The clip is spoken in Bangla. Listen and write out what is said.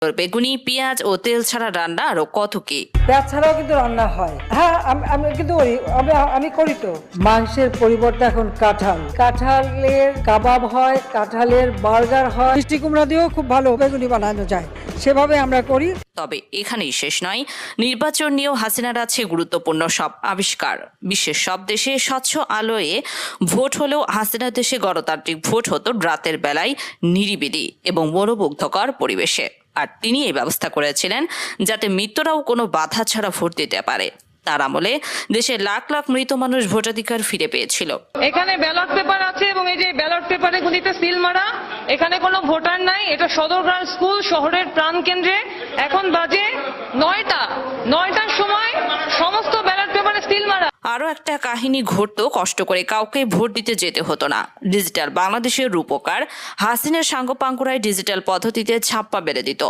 বেগুনি, পেঁয়াজ ও তেল ছাড়া রান্না আরো কত কি। পেঁয়াজ ছাড়াও কিন্তু রান্না হয়। হ্যাঁ, আমি কিন্তু আমি করি তো। মাংসের পরিবর্তে এখন কাঁঠালের কাবাব হয়, কাঁঠালের বার্গার হয়। মিষ্টি কুমড়া দিয়েও খুব ভালো বেগুনি বানানো যায়, সেভাবে আমরা করি। তবে এখানেই শেষ নয়, নির্বাচন নিয়েও হাসিনার আছে গুরুত্বপূর্ণ সব আবিষ্কার। বিশ্বের সব দেশে স্বচ্ছ আলোয় ভোট হলেও হাসিনার দেশে গণতান্ত্রিক ভোট হতো রাতের বেলায় নিরিবিলি এবং মনোমুগ্ধকর পরিবেশে। আর তিনি এই ব্যবস্থা করেছিলেন যাতে মৃত্যুরাও কোনো বাধা ছাড়া ভোট দিতে পারে। তার আমলে দেশের লাখ লাখ মৃত মানুষ ভোটাধিকার ফিরে পেয়েছিল। এখানে ব্যালট পেপার আছে এবং এই যে ব্যালট পেপারে গুলিতে সিল মারা, এখানে কোনো ভোটার নাই। এটা সদরঘাট স্কুল শহরের প্রাণ কেন্দ্রে। এখন বাজে 9টার সময় সমস্ত ব্যালট পেপারে সিল মারা। আরও একটা কাহিনী ঘটতো, কষ্ট করে কাউকে ভোট দিতে যেতে হতো না। ডিজিটাল বাংলাদেশের রূপকার হাসিনের সাঙ্গপাঙ্কুরায় ডিজিটাল পদ্ধতিতে ছাপ্পা বেড়ে দিত।